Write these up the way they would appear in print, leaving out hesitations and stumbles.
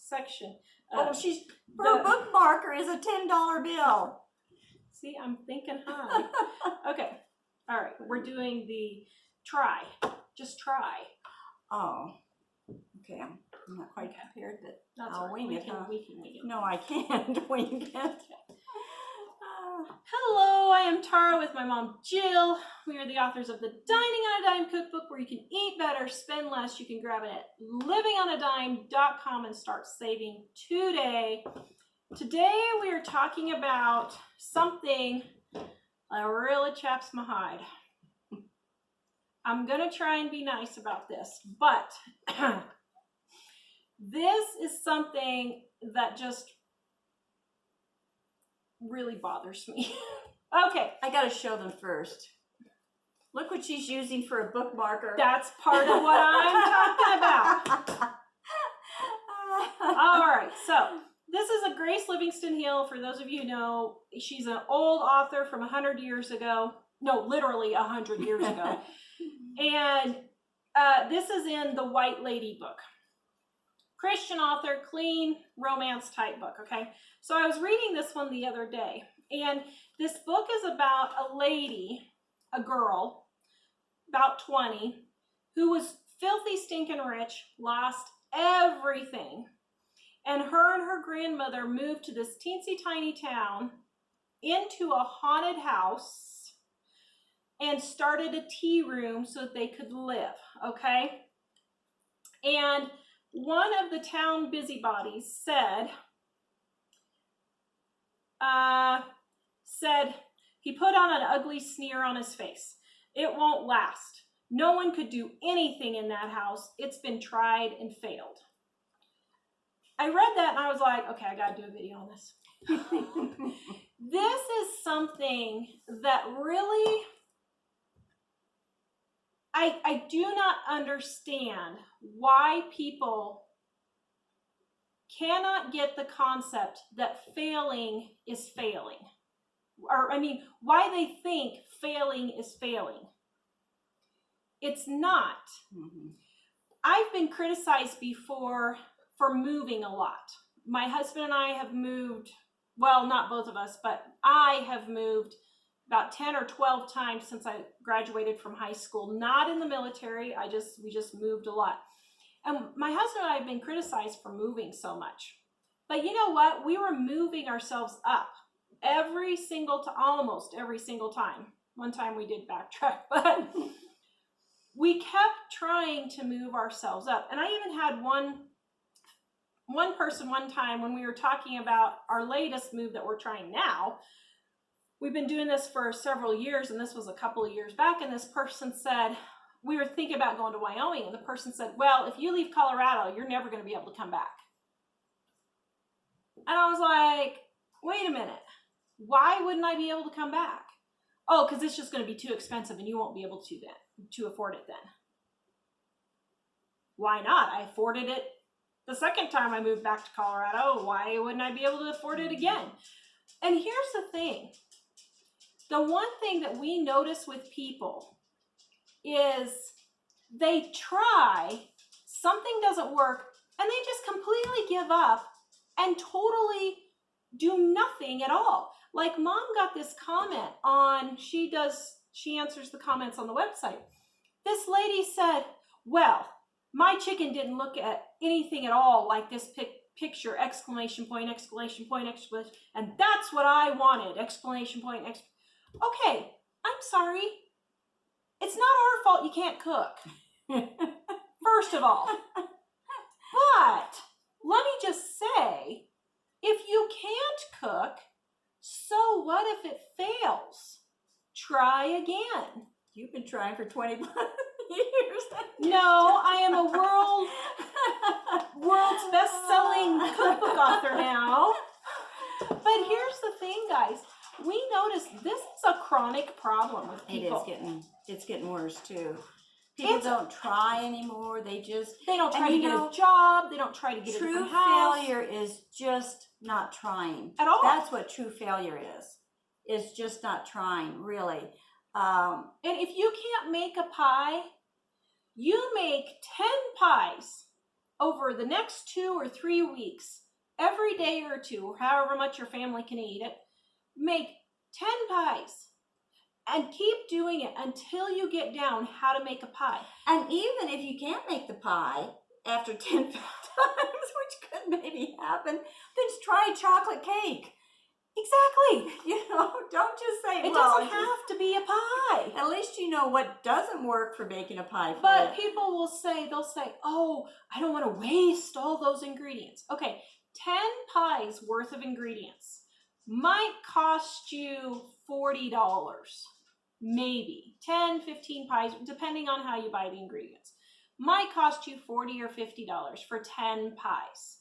section. Her bookmarker is a $10 bill. See, I'm thinking high. Okay. All right. We're doing the try. Just try. Oh. Okay. I'm not quite prepared, but I'll wing it. We can wing it. No, I can't wing it. Hello, I am Tara with my mom Jill. We are the authors of the Dining on a Dime cookbook, where you can eat better, spend less. You can grab it at livingonadime.com and start saving today. Today we are talking about something that really chaps my hide. I'm going to try and be nice about this, but this is something that just really bothers me. Okay. I got to show them first. Look what she's using for a bookmarker. That's part of what I'm talking about. All right. So this is a Grace Livingston Hill. For those of you who know, she's an old author from 100 years ago. No, literally 100 years ago. And this is in the White Lady book. Christian author, clean romance type book, okay? So I was reading this one the other day, and this book is about a lady, a girl, about 20, who was filthy stinking rich, lost everything, and her grandmother moved to this teensy tiny town into a haunted house and started a tea room so that they could live, okay? And one of the town busybodies said he put on an ugly sneer on his face. It won't last. No one could do anything in that house. It's been tried and failed. I read that and I was like, okay, I got to do a video on this. This is something that really, I do not understand why people cannot get the concept that failing is failing. Or, why they think failing is failing. It's not. Mm-hmm. I've been criticized before for moving a lot. My husband and I have moved, well, not both of us, but I have moved about 10 or 12 times since I graduated from high school. Not in the military. We just moved a lot. And my husband and I have been criticized for moving so much. But you know what? We were moving ourselves up almost every single time. One time we did backtrack, but we kept trying to move ourselves up. And I even had one person one time when we were talking about our latest move that we're trying now. We've been doing this for several years, and this was a couple of years back, and this person said, we were thinking about going to Wyoming, and the person said, well, if you leave Colorado, you're never going to be able to come back. And I was like, wait a minute. Why wouldn't I be able to come back? Oh, because it's just going to be too expensive, and you won't be able to afford it then. Why not? I afforded it the second time I moved back to Colorado. Why wouldn't I be able to afford it again? And here's the thing. The one thing that we notice with people is they try, something doesn't work, and they just completely give up and totally do nothing at all. Like Mom got this comment on, she answers the comments on the website. This lady said, well, my chicken didn't look at anything at all like this picture, exclamation point, exclamation point, exclamation, and that's what I wanted, exclamation point, okay, I'm sorry. It's not our fault you can't cook, first of all. But let me just say, if you can't cook, so what if it fails? Try again. You've been trying for 20 years. No, I am a world's best-selling cookbook author now. But here's the thing, guys. We notice this is a chronic problem with people. It's getting worse too. People don't try anymore. They don't try to get a job. They don't try to get a different house. True failure is just not trying. At all. That's what true failure is. It's just not trying, really. And if you can't make a pie, you make 10 pies over the next 2 or 3 weeks, every day or two, or however much your family can eat it, make 10 pies and keep doing it until you get down how to make a pie. And even if you can't make the pie after 10 times, which could maybe happen, then just try chocolate cake. Exactly. You know, don't just say, It well, doesn't have to be a pie. at least you know what doesn't work for making a pie for But it. people will say, they'll say, oh, I don't want to waste all those ingredients. Okay, 10 pies worth of ingredients might cost you $40. Maybe 10, 15 pies, depending on how you buy the ingredients. Might cost you $40 or $50 for 10 pies.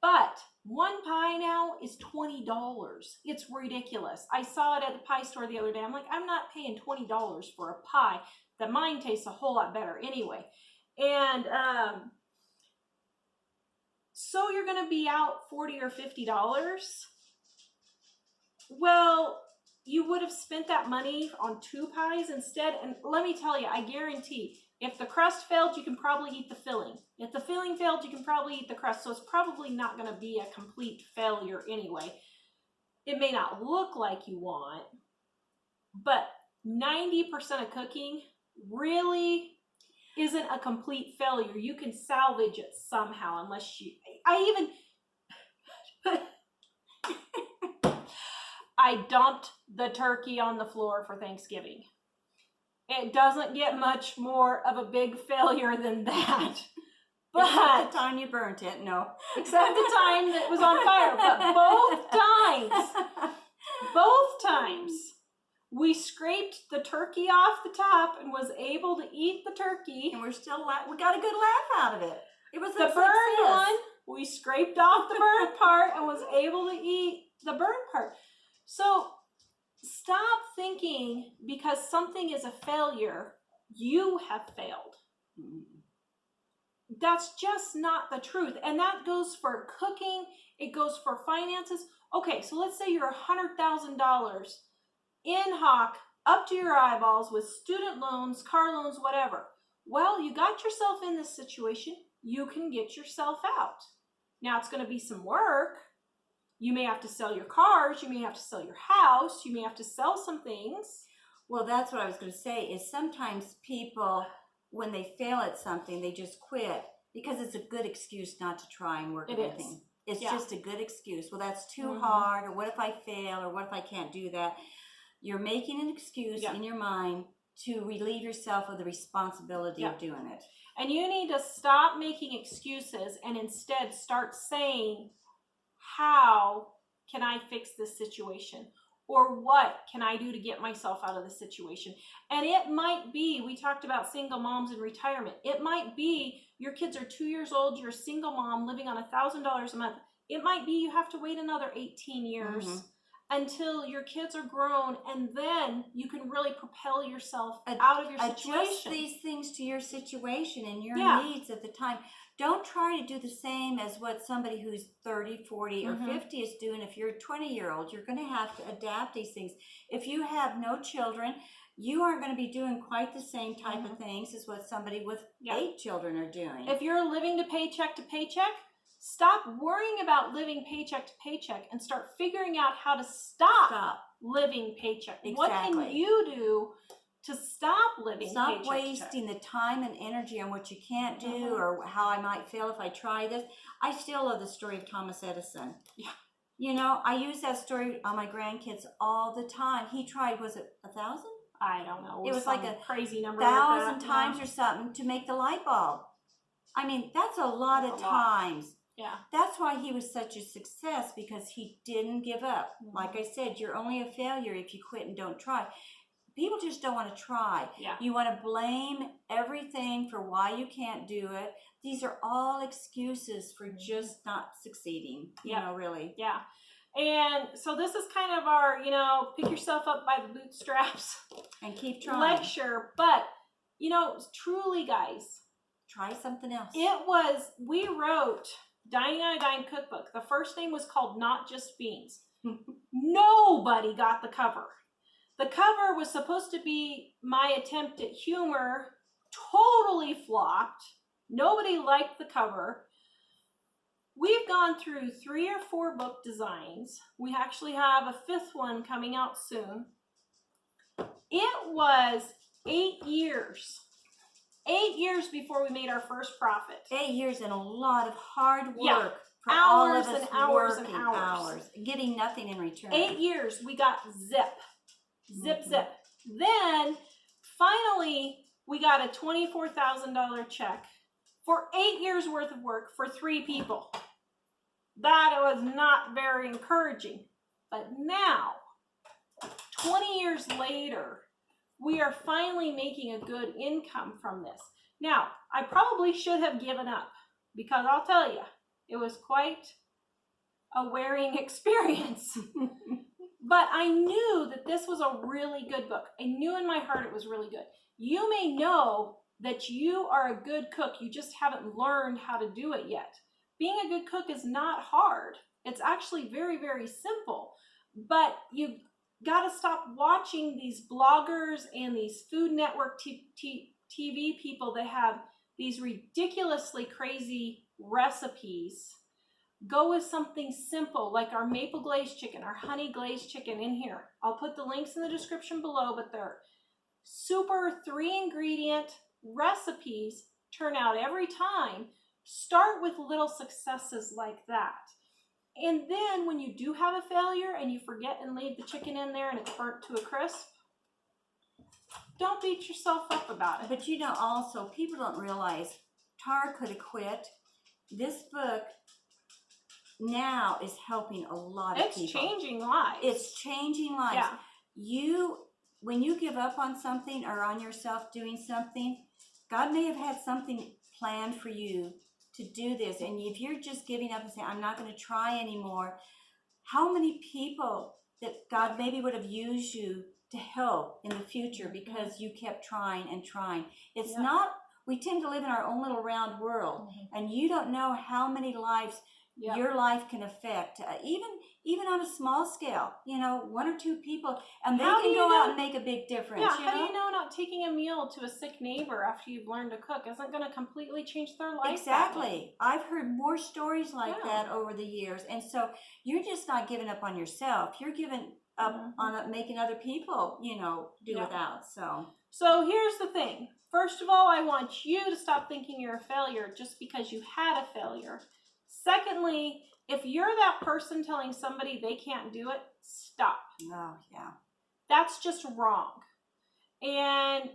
But one pie now is $20. It's ridiculous. I saw it at the pie store the other day. I'm like, I'm not paying $20 for a pie. That mine tastes a whole lot better anyway. And so you're going to be out $40 or $50. Well, you would have spent that money on 2 pies instead. And let me tell you, I guarantee, if the crust failed, you can probably eat the filling. If the filling failed, you can probably eat the crust. So it's probably not going to be a complete failure anyway. It may not look like you want, but 90% of cooking really isn't a complete failure. You can salvage it somehow, unless you, I dumped the turkey on the floor for Thanksgiving. It doesn't get much more of a big failure than that. But Except the time you burnt it, no. Except the time that it was on fire. But both times, we scraped the turkey off the top and was able to eat the turkey. And we got a good laugh out of it. It was The burned one, we scraped off the burned part and was able to eat the burned part. So stop thinking because something is a failure, you have failed. That's just not the truth. And that goes for cooking. It goes for finances. Okay, so let's say you're $100,000 in hock, up to your eyeballs with student loans, car loans, whatever. Well, you got yourself in this situation. You can get yourself out. Now, it's going to be some work. You may have to sell your cars. You may have to sell your house. You may have to sell some things. Well, that's what I was going to say, is sometimes people, when they fail at something, they just quit because it's a good excuse not to try and work at anything. It's just a good excuse. Well, that's too hard, or what if I fail, or what if I can't do that? You're making an excuse in your mind to relieve yourself of the responsibility of doing it. And you need to stop making excuses and instead start saying, how can I fix this situation? Or what can I do to get myself out of the situation? And it might be, we talked about single moms in retirement. It might be your kids are 2 years old, you're a single mom living on $1,000 a month. It might be you have to wait another 18 years until your kids are grown, and then you can really propel yourself out of your situation. Adjust these things to your situation and your needs at the time. Don't try to do the same as what somebody who's 30, 40, or 50 is doing. If you're a 20-year-old, you're going to have to adapt these things. If you have no children, you aren't going to be doing quite the same type of things as what somebody with 8 children are doing. If you're living to paycheck, stop worrying about living paycheck to paycheck and start figuring out how to stop living paycheck. Exactly. What can you do to stop living Stop paycheck wasting the time and energy on what you can't do or how I might fail if I try this. I still love the story of Thomas Edison. Yeah. You know, I use that story on my grandkids all the time. He tried, was it 1,000? I don't know. It was like a crazy number. 1,000 times or something to make the light bulb. I mean, that's a lot of times. Yeah. That's why he was such a success, because he didn't give up. Like I said, you're only a failure if you quit and don't try. People just don't want to try. Yeah. You want to blame everything for why you can't do it. These are all excuses for just not succeeding, you know, really. Yeah. And so this is kind of our, pick yourself up by the bootstraps. And keep trying. Lecture. But, truly, guys. Try something else. We wrote Dining on a Dime cookbook. The first name was called Not Just Beans. Nobody got the cover. The cover was supposed to be my attempt at humor, totally flopped. Nobody liked the cover. We've gone through 3 or 4 book designs. We actually have a 5th one coming out soon. It was 8 years. 8 years before we made our first profit. 8 years and a lot of hard work. Yeah. For Hours all of us and hours and working hours. getting nothing in return. 8 years, we got zip. Zip. Then, finally, we got a $24,000 check for 8 years worth of work for 3 people. That was not very encouraging. But now, 20 years later, we are finally making a good income from this. Now, I probably should have given up because I'll tell you, it was quite a wearing experience. But I knew that this was a really good book. I knew in my heart it was really good. You may know that you are a good cook. You just haven't learned how to do it yet. Being a good cook is not hard. It's actually very, very simple. But you got to stop watching these bloggers and these Food Network TV people that have these ridiculously crazy recipes. Go with something simple like our maple glazed chicken, our honey glazed chicken in here. I'll put the links in the description below, but they're super 3-ingredient recipes, turn out every time. Start with little successes like that. And then when you do have a failure and you forget and leave the chicken in there and it's burnt to a crisp, don't beat yourself up about it. But you know, also, people don't realize Tara could have quit. This book now is helping a lot of people. It's changing lives. It's changing lives. Yeah. When you give up on something or on yourself doing something, God may have had something planned for you to do this. And if you're just giving up and saying, I'm not going to try anymore, how many people that God maybe would have used you to help in the future because you kept trying and trying. It's not, we tend to live in our own little round world, and you don't know how many lives your life can affect, even on a small scale, 1 or 2 people, and they can go out and make a big difference. Yeah, how do you know not taking a meal to a sick neighbor after you've learned to cook isn't going to completely change their life? Exactly. I've heard more stories like that over the years, and so you're just not giving up on yourself. You're giving up on making other people, do without. So here's the thing. First of all, I want you to stop thinking you're a failure just because you had a failure. Secondly, if you're that person telling somebody they can't do it, stop. Oh, yeah. That's just wrong. And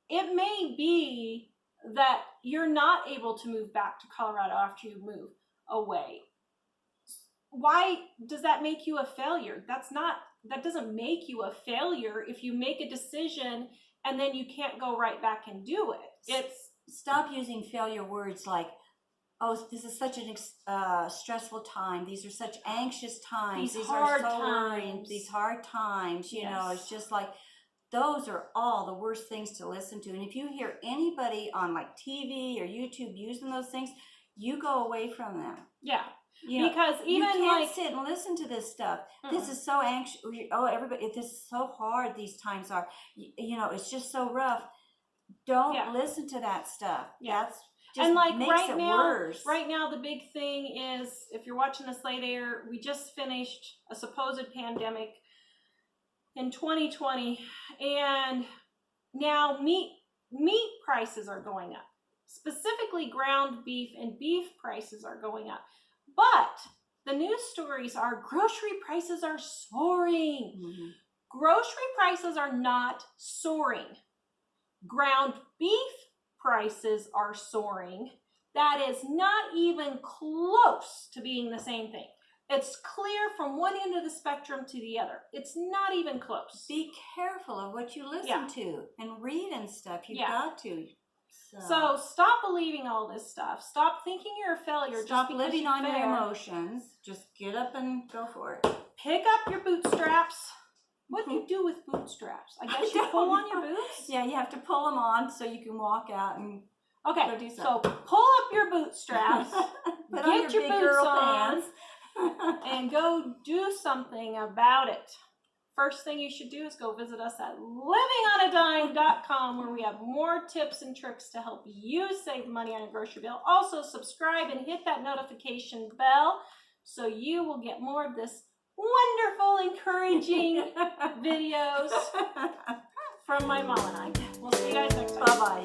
it may be that you're not able to move back to Colorado after you move away. Why does that make you a failure? That doesn't make you a failure if you make a decision and then you can't go right back and do it. Stop using failure words like, oh, this is such a stressful time. These are such anxious times. These are so worrying. These hard times, you know, it's just like, those are all the worst things to listen to. And if you hear anybody on like TV or YouTube using those things, you go away from them. Yeah. Because even you can't sit and listen to this stuff. This is so anxious. Oh, everybody, this is so hard. These times are, it's just so rough. Don't listen to that stuff. That's just and like makes it worse. Right now, the big thing is, if you're watching this late air, we just finished a supposed pandemic in 2020, and now meat prices are going up. Specifically, ground beef and beef prices are going up. But the news stories are grocery prices are soaring. Grocery prices are not soaring. Ground beef prices are soaring. That is not even close to being the same thing. It's clear from one end of the spectrum to the other. It's not even close. Be careful of what you listen to and read and stuff. You've got to. So stop believing all this stuff. Stop thinking you're a failure. Stop living on your emotions. Just get up and go for it. Pick up your bootstraps. What do you do with bootstraps? I guess you pull on your boots? Yeah, you have to pull them on so you can walk out and go do something. So pull up your bootstraps, get your boots on, and go do something about it. first thing you should do is go visit us at livingonadime.com, where we have more tips and tricks to help you save money on a grocery bill. Also, subscribe and hit that notification bell so you will get more of this wonderful, encouraging videos from my mom and I. We'll see you guys next time. Bye-bye.